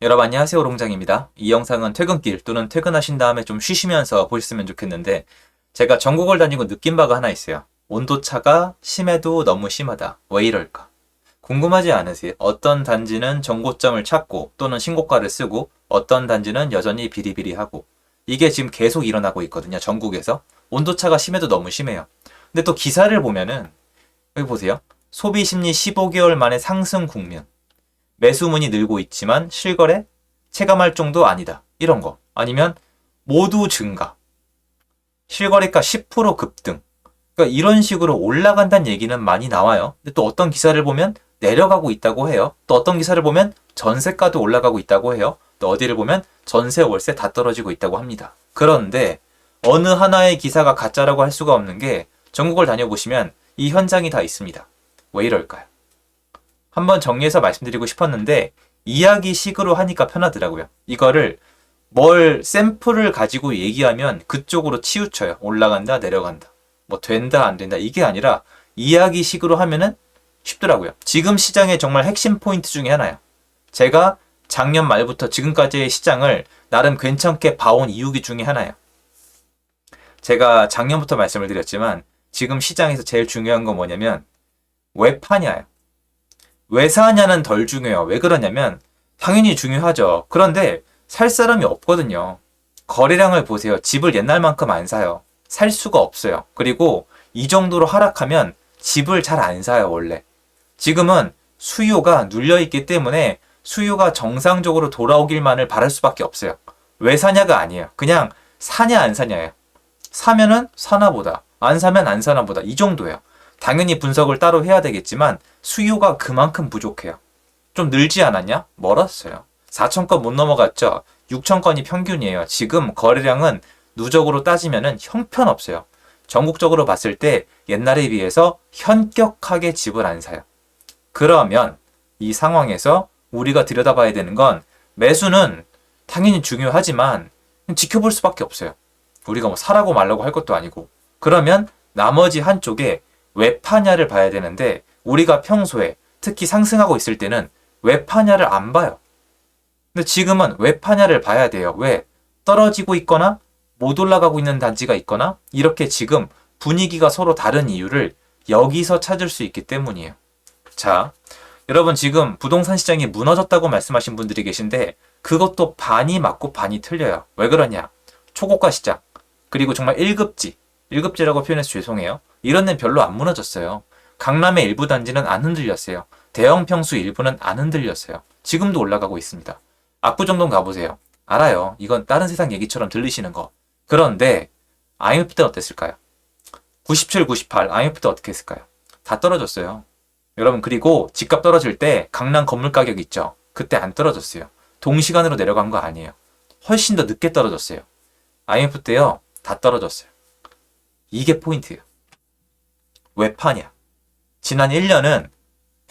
여러분 안녕하세요, 오롱장입니다. 이 영상은 퇴근길 또는 퇴근하신 다음에 좀 쉬시면서 보셨으면 좋겠는데, 제가 전국을 다니고 느낀 바가 하나 있어요. 온도차가 심해도 너무 심하다. 왜 이럴까? 궁금하지 않으세요? 어떤 단지는 정고점을 찾고 또는 신고가를 쓰고, 어떤 단지는 여전히 비리비리하고, 이게 지금 계속 일어나고 있거든요, 전국에서. 온도차가 심해도 너무 심해요. 근데 또 기사를 보면은 여기 보세요. 소비심리 15개월 만에 상승 국면. 매수문이 늘고 있지만 실거래 체감할 정도 아니다. 이런 거. 아니면 모두 증가. 실거래가 10% 급등. 그러니까 이런 식으로 올라간다는 얘기는 많이 나와요. 근데 또 어떤 기사를 보면 내려가고 있다고 해요. 또 어떤 기사를 보면 전세가도 올라가고 있다고 해요. 또 어디를 보면 전세, 월세 다 떨어지고 있다고 합니다. 그런데 어느 하나의 기사가 가짜라고 할 수가 없는 게 전국을 다녀보시면 이 현장이 다 있습니다. 왜 이럴까요? 한번 정리해서 말씀드리고 싶었는데 이야기식으로 하니까 편하더라고요. 이거를 뭘 샘플을 가지고 얘기하면 그쪽으로 치우쳐요. 올라간다, 내려간다. 뭐 된다, 안 된다. 이게 아니라 이야기식으로 하면은 쉽더라고요. 지금 시장의 정말 핵심 포인트 중에 하나예요. 제가 작년 말부터 지금까지의 시장을 나름 괜찮게 봐온 이유 중에 하나예요. 제가 작년부터 말씀을 드렸지만 지금 시장에서 제일 중요한 건 뭐냐면 왜 파냐예요. 왜 사냐는 덜 중요해요. 왜 그러냐면 당연히 중요하죠. 그런데 살 사람이 없거든요. 거래량을 보세요. 집을 옛날만큼 안 사요. 살 수가 없어요. 그리고 이 정도로 하락하면 집을 잘 안 사요, 원래. 지금은 수요가 눌려있기 때문에 수요가 정상적으로 돌아오길만을 바랄 수밖에 없어요. 왜 사냐가 아니에요. 그냥 사냐 안 사냐예요. 사면은 사나 보다. 안 사면 안 사나 보다. 이 정도예요. 당연히 분석을 따로 해야 되겠지만 수요가 그만큼 부족해요. 좀 늘지 않았냐? 멀었어요. 4천 건 못 넘어갔죠. 6천 건이 평균이에요. 지금 거래량은 누적으로 따지면은 형편없어요. 전국적으로 봤을 때 옛날에 비해서 현격하게 집을 안 사요. 그러면 이 상황에서 우리가 들여다봐야 되는 건 매수는 당연히 중요하지만 지켜볼 수밖에 없어요. 우리가 뭐 사라고 말라고 할 것도 아니고. 그러면 나머지 한쪽에 왜 파냐를 봐야 되는데 우리가 평소에 특히 상승하고 있을 때는 왜 파냐를 안 봐요. 근데 지금은 왜 파냐를 봐야 돼요. 왜? 떨어지고 있거나 못 올라가고 있는 단지가 있거나 이렇게 지금 분위기가 서로 다른 이유를 여기서 찾을 수 있기 때문이에요. 자, 여러분 지금 부동산 시장이 무너졌다고 말씀하신 분들이 계신데 그것도 반이 맞고 반이 틀려요. 왜 그러냐? 초고가 시장 그리고 정말 1급지라고 표현해서 죄송해요. 이런 데는 별로 안 무너졌어요. 강남의 일부 단지는 안 흔들렸어요. 대형 평수 일부는 안 흔들렸어요. 지금도 올라가고 있습니다. 압구정동 가보세요. 알아요. 이건 다른 세상 얘기처럼 들리시는 거. 그런데 IMF 때 어땠을까요? 97, 98 IMF 때 어떻게 했을까요? 다 떨어졌어요. 여러분 그리고 집값 떨어질 때 강남 건물 가격 있죠? 그때 안 떨어졌어요. 동시간으로 내려간 거 아니에요. 훨씬 더 늦게 떨어졌어요. IMF 때요. 다 떨어졌어요. 이게 포인트예요. 왜 파냐? 지난 1년은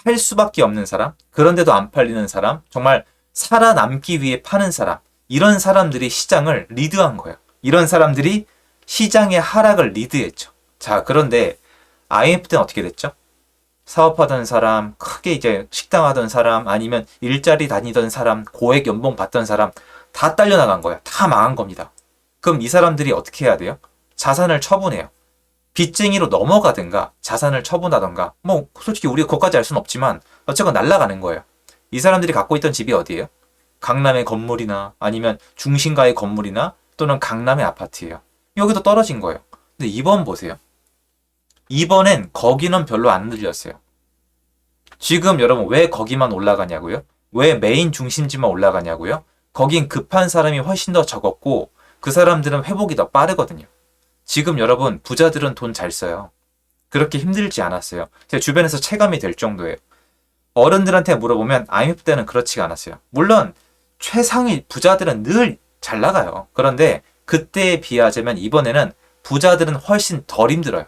팔 수밖에 없는 사람, 그런데도 안 팔리는 사람, 정말 살아남기 위해 파는 사람, 이런 사람들이 시장을 리드한 거예요. 이런 사람들이 시장의 하락을 리드했죠. 자, 그런데 IMF 때는 어떻게 됐죠? 사업하던 사람, 크게 이제 식당 하던 사람, 아니면 일자리 다니던 사람, 고액 연봉 받던 사람, 다 딸려나간 거예요. 다 망한 겁니다. 그럼 이 사람들이 어떻게 해야 돼요? 자산을 처분해요. 빚쟁이로 넘어가든가 자산을 처분하든가 뭐 솔직히 우리가 그것까지 알 수는 없지만 어쨌건 날아가는 거예요. 이 사람들이 갖고 있던 집이 어디예요? 강남의 건물이나 아니면 중심가의 건물이나 또는 강남의 아파트예요. 여기도 떨어진 거예요. 근데 이번 보세요. 이번엔 거기는 별로 안 들렸어요. 지금 여러분 왜 거기만 올라가냐고요? 왜 메인 중심지만 올라가냐고요? 거긴 급한 사람이 훨씬 더 적었고 그 사람들은 회복이 더 빠르거든요. 지금 여러분 부자들은 돈 잘 써요. 그렇게 힘들지 않았어요. 제 주변에서 체감이 될 정도예요. 어른들한테 물어보면 IMF 때는 그렇지가 않았어요. 물론 최상위 부자들은 늘 잘 나가요. 그런데 그때에 비하자면 이번에는 부자들은 훨씬 덜 힘들어요.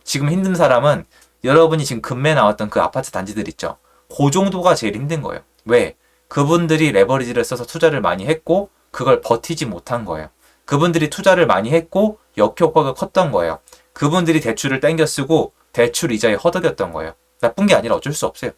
지금 힘든 사람은 여러분이 지금 금매 나왔던 그 아파트 단지들 있죠. 그 정도가 제일 힘든 거예요. 왜? 그분들이 레버리지를 써서 투자를 많이 했고 그걸 버티지 못한 거예요. 그분들이 투자를 많이 했고 역효과가 컸던 거예요. 그분들이 대출을 땡겨 쓰고 대출 이자에 허덕였던 거예요. 나쁜 게 아니라 어쩔 수 없어요.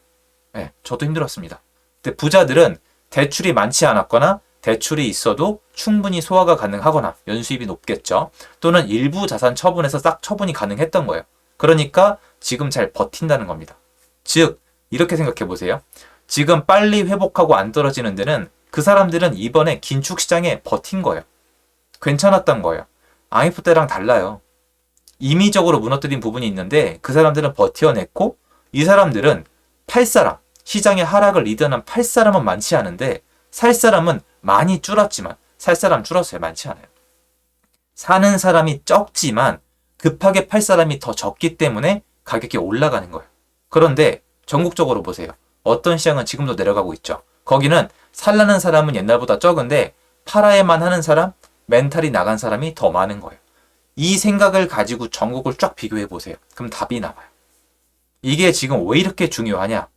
네, 저도 힘들었습니다. 근데 부자들은 대출이 많지 않았거나 대출이 있어도 충분히 소화가 가능하거나 연수입이 높겠죠. 또는 일부 자산 처분에서 싹 처분이 가능했던 거예요. 그러니까 지금 잘 버틴다는 겁니다. 즉 이렇게 생각해 보세요. 지금 빨리 회복하고 안 떨어지는 데는 그 사람들은 이번에 긴축 시장에 버틴 거예요. 괜찮았던 거예요. IMF 때랑 달라요. 임의적으로 무너뜨린 부분이 있는데 그 사람들은 버텨냈고 이 사람들은 팔 사람, 시장의 하락을 리드하는 팔 사람은 많지 않은데 살 사람은 많이 줄었지만 살 사람 줄었어요. 많지 않아요. 사는 사람이 적지만 급하게 팔 사람이 더 적기 때문에 가격이 올라가는 거예요. 그런데 전국적으로 보세요. 어떤 시장은 지금도 내려가고 있죠. 거기는 살라는 사람은 옛날보다 적은데 팔아야만 하는 사람, 멘탈이 나간 사람이 더 많은 거예요. 이 생각을 가지고 전국을 쫙 비교해 보세요. 그럼 답이 나와요. 이게 지금 왜 이렇게 중요하냐?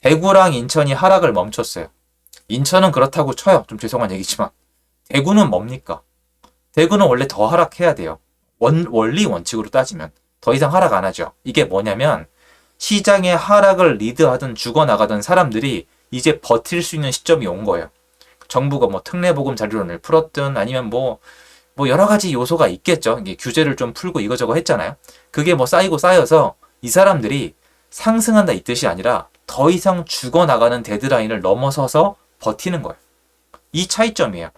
대구랑 인천이 하락을 멈췄어요. 인천은 그렇다고 쳐요. 좀 죄송한 얘기지만. 대구는 뭡니까? 대구는 원래 더 하락해야 돼요. 원리 원칙으로 따지면. 더 이상 하락 안 하죠. 이게 뭐냐면 시장의 하락을 리드하든 죽어나가던 사람들이 이제 버틸 수 있는 시점이 온 거예요. 정부가 뭐 특례보금 자료론을 풀었든 아니면 뭐 여러 가지 요소가 있겠죠. 이게 규제를 좀 풀고 이거저거 했잖아요. 그게 뭐 쌓이고 쌓여서 이 사람들이 상승한다 이 뜻이 아니라 더 이상 죽어나가는 데드라인을 넘어서서 버티는 거예요. 이 차이점이에요.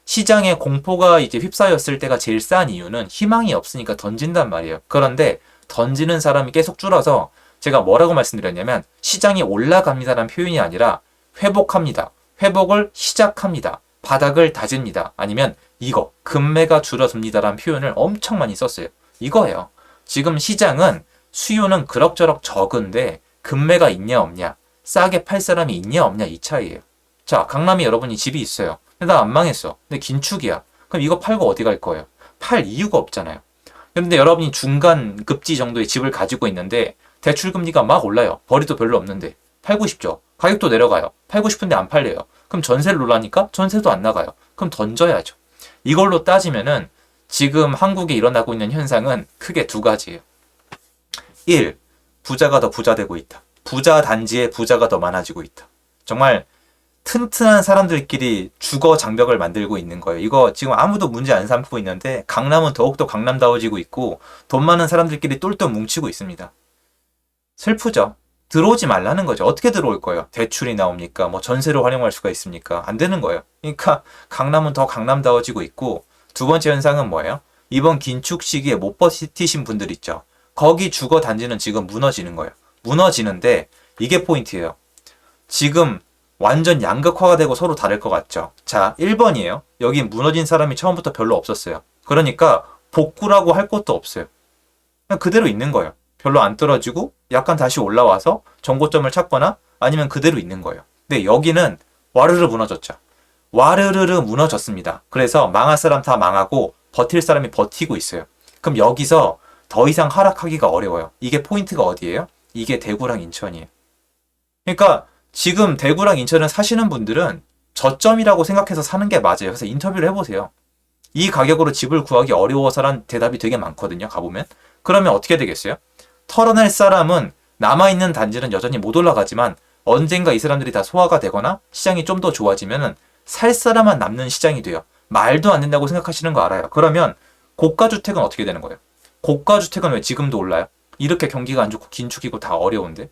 시장에 공포가 이제 휩싸였을 때가 제일 싼 이유는 희망이 없으니까 던진단 말이에요. 그런데 던지는 사람이 계속 줄어서 제가 뭐라고 말씀드렸냐면 시장이 올라갑니다라는 표현이 아니라 회복합니다. 회복을 시작합니다. 바닥을 다집니다. 아니면 이거 금매가 줄어듭니다라는 표현을 엄청 많이 썼어요. 이거예요. 지금 시장은 수요는 그럭저럭 적은데 금매가 있냐 없냐, 싸게 팔 사람이 있냐 없냐 이 차이예요. 자, 강남에 여러분이 집이 있어요. 근데 나 안 망했어. 근데 긴축이야. 그럼 이거 팔고 어디 갈 거예요? 팔 이유가 없잖아요. 그런데 여러분이 중간 급지 정도의 집을 가지고 있는데 대출 금리가 막 올라요. 벌이도 별로 없는데 팔고 싶죠. 가격도 내려가요. 팔고 싶은데 안 팔려요. 그럼 전세를 놓으라니까 전세도 안 나가요. 그럼 던져야죠. 이걸로 따지면은 지금 한국에 일어나고 있는 현상은 크게 두 가지예요. 1. 부자가 더 부자 되고 있다. 부자 단지에 부자가 더 많아지고 있다. 정말 튼튼한 사람들끼리 주거 장벽을 만들고 있는 거예요. 이거 지금 아무도 문제 안 삼고 있는데 강남은 더욱더 강남다워지고 있고 돈 많은 사람들끼리 똘똘 뭉치고 있습니다. 슬프죠. 들어오지 말라는 거죠. 어떻게 들어올 거예요? 대출이 나옵니까? 뭐 전세로 활용할 수가 있습니까? 안 되는 거예요. 그러니까 강남은 더 강남다워지고 있고 두 번째 현상은 뭐예요? 이번 긴축 시기에 못 버티신 분들 있죠. 거기 주거 단지는 지금 무너지는 거예요. 무너지는데 이게 포인트예요. 지금 완전 양극화가 되고 서로 다를 것 같죠. 자, 1번이에요. 여기 무너진 사람이 처음부터 별로 없었어요. 그러니까 복구라고 할 것도 없어요. 그냥 그대로 있는 거예요. 별로 안 떨어지고 약간 다시 올라와서 정고점을 찾거나 아니면 그대로 있는 거예요. 근데 여기는 와르르 무너졌죠. 와르르르 무너졌습니다. 그래서 망할 사람 다 망하고 버틸 사람이 버티고 있어요. 그럼 여기서 더 이상 하락하기가 어려워요. 이게 포인트가 어디예요? 이게 대구랑 인천이에요. 그러니까 지금 대구랑 인천을 사시는 분들은 저점이라고 생각해서 사는 게 맞아요. 그래서 인터뷰를 해보세요. 이 가격으로 집을 구하기 어려워서란 대답이 되게 많거든요. 가보면. 그러면 어떻게 되겠어요? 털어낼 사람은 남아있는 단지는 여전히 못 올라가지만 언젠가 이 사람들이 다 소화가 되거나 시장이 좀 더 좋아지면 살 사람만 남는 시장이 돼요. 말도 안 된다고 생각하시는 거 알아요. 그러면 고가주택은 어떻게 되는 거예요? 고가주택은 왜 지금도 올라요? 이렇게 경기가 안 좋고 긴축이고 다 어려운데?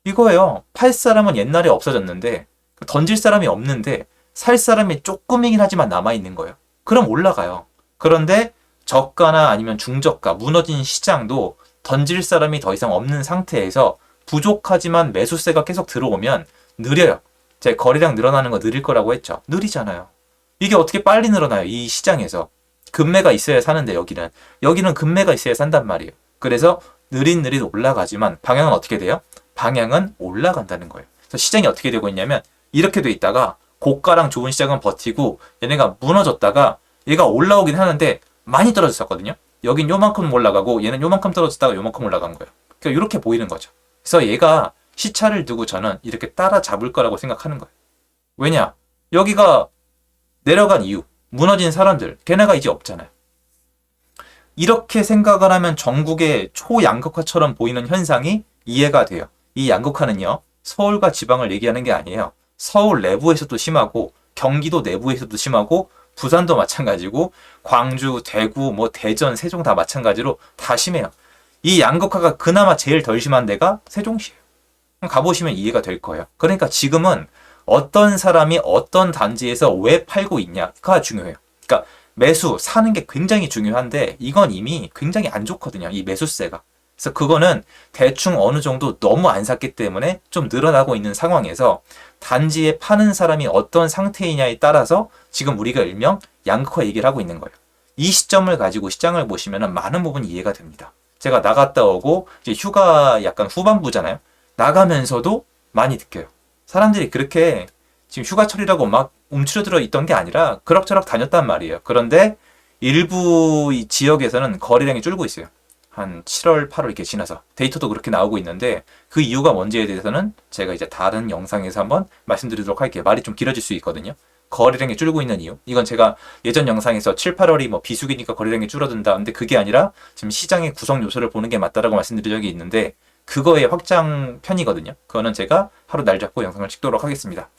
이거예요. 팔 사람은 옛날에 없어졌는데 던질 사람이 없는데 살 사람이 조금이긴 하지만 남아있는 거예요. 그럼 올라가요. 그런데 저가나 아니면 중저가 무너진 시장도 던질 사람이 더 이상 없는 상태에서 부족하지만 매수세가 계속 들어오면 느려요. 제 거래량 늘어나는 거 느릴 거라고 했죠. 느리잖아요. 이게 어떻게 빨리 늘어나요? 이 시장에서. 금매가 있어야 사는데 여기는 금매가 있어야 산단 말이에요. 그래서 느릿느릿 올라가지만 방향은 어떻게 돼요? 방향은 올라간다는 거예요. 그래서 시장이 어떻게 되고 있냐면 이렇게 돼 있다가 고가랑 좋은 시장은 버티고 얘네가 무너졌다가 얘가 올라오긴 하는데 많이 떨어졌었거든요. 여긴 요만큼 올라가고 얘는 요만큼 떨어졌다가 요만큼 올라간 거예요. 그러니까 이렇게 보이는 거죠. 그래서 얘가 시차를 두고 저는 이렇게 따라잡을 거라고 생각하는 거예요. 왜냐? 여기가 내려간 이유, 무너진 사람들, 걔네가 이제 없잖아요. 이렇게 생각을 하면 전국의 초양극화처럼 보이는 현상이 이해가 돼요. 이 양극화는요, 서울과 지방을 얘기하는 게 아니에요. 서울 내부에서도 심하고 경기도 내부에서도 심하고 부산도 마찬가지고 광주, 대구, 뭐 대전, 세종 다 마찬가지로 다 심해요. 이 양극화가 그나마 제일 덜 심한 데가 세종시예요. 가보시면 이해가 될 거예요. 그러니까 지금은 어떤 사람이 어떤 단지에서 왜 팔고 있냐가 중요해요. 그러니까 매수, 사는 게 굉장히 중요한데 이건 이미 굉장히 안 좋거든요. 이 매수세가. 그래서 그거는 대충 어느 정도 너무 안 샀기 때문에 좀 늘어나고 있는 상황에서 단지에 파는 사람이 어떤 상태이냐에 따라서 지금 우리가 일명 양극화 얘기를 하고 있는 거예요. 이 시점을 가지고 시장을 보시면 많은 부분이 이해가 됩니다. 제가 나갔다 오고 이제 휴가 약간 후반부잖아요. 나가면서도 많이 느껴요. 사람들이 그렇게 지금 휴가철이라고 막 움츠러들어 있던 게 아니라 그럭저럭 다녔단 말이에요. 그런데 일부 이 지역에서는 거래량이 줄고 있어요. 한 7월, 8월 이렇게 지나서 데이터도 그렇게 나오고 있는데 그 이유가 뭔지에 대해서는 제가 이제 다른 영상에서 한번 말씀드리도록 할게요. 말이 좀 길어질 수 있거든요. 거래량이 줄고 있는 이유. 이건 제가 예전 영상에서 7, 8월이 뭐 비수기니까 거래량이 줄어든다. 근데 그게 아니라 지금 시장의 구성 요소를 보는 게 맞다라고 말씀드린 적이 있는데 그거의 확장 편이거든요. 그거는 제가 하루 날 잡고 영상을 찍도록 하겠습니다.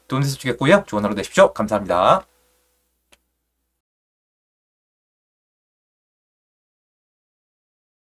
도움이 되셨겠고요. 좋은 하루 되십시오. 감사합니다.